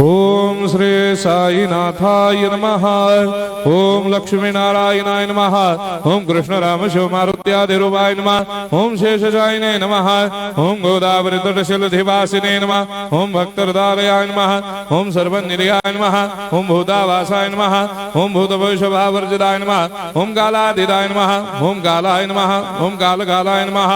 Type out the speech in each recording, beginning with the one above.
ओम श्री साईनाथाय नमः। ओम लक्ष्मी नारायणाय नमः। ओम कृष्ण राम शिव मारुत्यादिरूपाय नमः। ओम शेषशायिने नमः। ओम गोदावरी तटशिलधिवासिने नमः। ओम भक्तहृदयाय नमः। ओम सर्वनिलयाय नमः। ओम भूतावासाय नमः। ओम भूतभविष्यभावर्जिताय नमः। ओम कालातीताय नमः। ओम कालाय नमः। ओम कालकालाय नमः।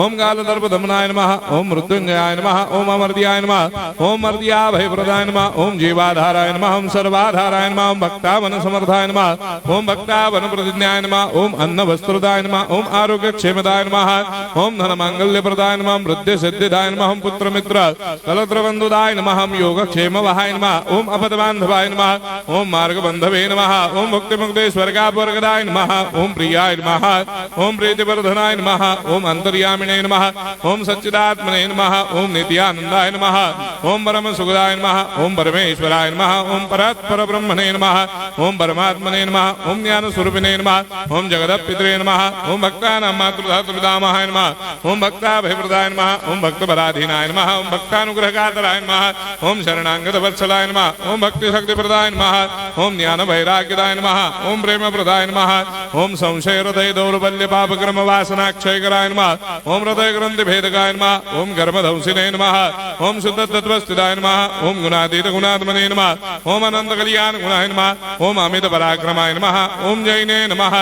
ओम कालदर्पदमनाय नमः। ओम मृत्युंजयाय नमः। ओम अमर्त्याय नमः। ओम मर्त्याभयप्रदाय नमः। ओम जीवाधाराय नमः। ओम सर्वाधाराय नमः। ओम भक्तावन समर्थाय नमः। ओम भक्तावन प्रतिज्ञाय नमः। ओम अन्न वस्त्रदाय नमः। ओम आरोग्य क्षेमदाय नमः। ओम धन मांगल्य प्रदाय नमः। ओम वृद्धि सिद्धिदाय नमः। ओम पुत्र मित्र कलत्र बंधुदाय नमः। ओम योग क्षेम वहाय नमः। ओम अपद बांधवाय नमः। ओम मार्ग बंधवे नमः। ओम भक्ति मुक्ति स्वर्गापवर्गदाय नमः। ओम प्रियाय नमः। ओम प्रीतिवर्धनाय नमः। ओम अंतर्यामिने नमः। ओम सच्चिदात्मने नमः। ओम नित्यानंदाय नमः। ओम परम सुखदाय नमः। ओम परमेश्वराय नमः। ओम परात्पर ब्रह्मणे नमः। ओम परमात्मने नमः। ओम ज्ञान स्वरूपिणे नमः। ओम जगदपितरे नमः। ओम भक्तानां मातृधातृपितामहाय नमः। ओम भक्ताभयप्रदाय नमः। ओम भक्तपराधीनाय नमः। ओम भक्तानुग्रहकातराय नमः। ओम शरणागत वत्सलाय नमः। ओम भक्ति शक्ति प्रदाय नमः। ओम ज्ञान वैराग्यदाय नमः। ओम प्रेम प्रदाय नमः। ओम संशय हृदय दौर्बल्य पाप कर्म वासना क्षयकराय नमः। ओम हृदय ग्रंथि भेदकाय नमः। ओम गर्भधंसिने नमः। ओम शुद्ध तत्वस्थिताय नमः। ओम गुणातीत गुणात्मने नमः। ओम अनंत कल्याण गुणाय नमः। ओम अमित पराक्रमाय नमः। ओम जैने नमः।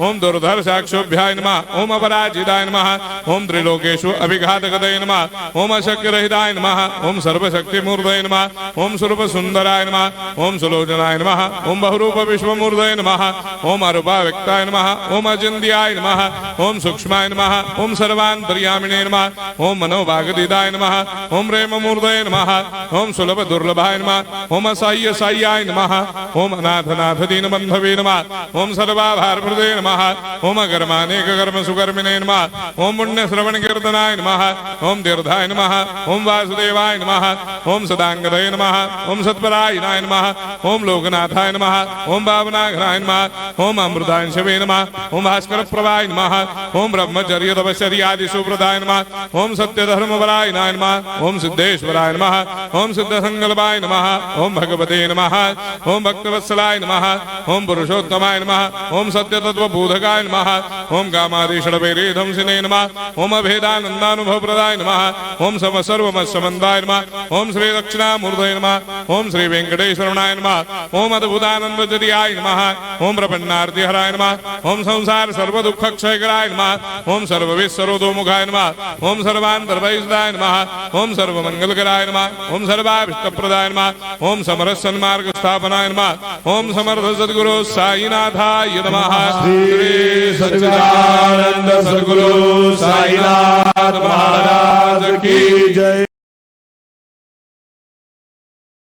ओम दुर्धर साक्षोभ्याय नमः। ओम अपराजिताय नमः। ओम त्रिलोकेषु अभिघातगतये नमः। ओम अशक्य रहिताय नमः। ओम सर्वशक्ति मूर्तये नमः। ओम स्वरूप सुंदराय नमः। ओम सुलोचनाय नमः। ओम बहुरूप विश्वमूर्तये नमः। ओम अरूपाव्यक्ताय नमः। ओम अचिन्त्याय नमः। ओम सूक्ष्माय नमः। ओम सर्वान्तर्यामिने नमः। ओम मनोभागदिदाय नमः। ओम प्रेम मूर्तये नमः। ओम सुलभ दुर्लभाय नमः। ओम असह्य साह्याय नमः। ओम अनाथनाथ दीन बंधवे नमः। ओम सर्वाभारप्रदे नमः। ओम अकर्मानेक कर्म सुकर्मिणे नमः। ओम पुण्य श्रवण कीर्तनाय नमः। ओम तीर्थाय नमः। ओम वासुदेवाय नमः। ओम सदांगदये नमः। ओम सत्परायणाय नमः। ओम लोकनाथाय नमः। ओम भावनाघनाय नमः। ओम अमृतांशवे नमः। ओम भास्कर प्रभाय नमः। ओम ब्रह्मचर्य तपश्चर्यादि सुप्रदाय नमः। ओम सत्य धर्मपरायणाय नमः। ओम सिद्धेश्वराय नमः। ओम सिद्ध संकल्पाय नमः। ओम भगवते नमः। ओम भक्तवत्सलाय नमः। ओम पुरुषोत्तमाय नमः। ओम सत्य तत्व बोधकाय नमः। ओम कामादिषडवैरेधंसिने नमः। ओम अभेदानंदानुभव प्रदाय नमः। ओम सम सर्वमस्समन्दाय नमः। ओम श्री दक्षिणामूर्तये नमः। ओम श्री वेंकटेश्वरनाय नमः। ओम अद्भुतानंदजटियाय नमः। ओम प्रपन्नार्तिहराय नमः। ओम संसार सर्व दुःख क्षयकराय नमः। ओम सर्वविश्वरोधोमुखाय नमः। ओम सर्वान्तर्वैसदाय नमः। ओम सर्वमंगलकराय नमः। ओम सर्वाभिष्टप्रदाय नमः। ओम समरस सन्मार्ग स्थापनाय नमः। ओम समर्थ सद्गुरु साईनाथाय नमः। श्री सच्चिदानंद सद्गुरु साईनाथ महाराज की जय।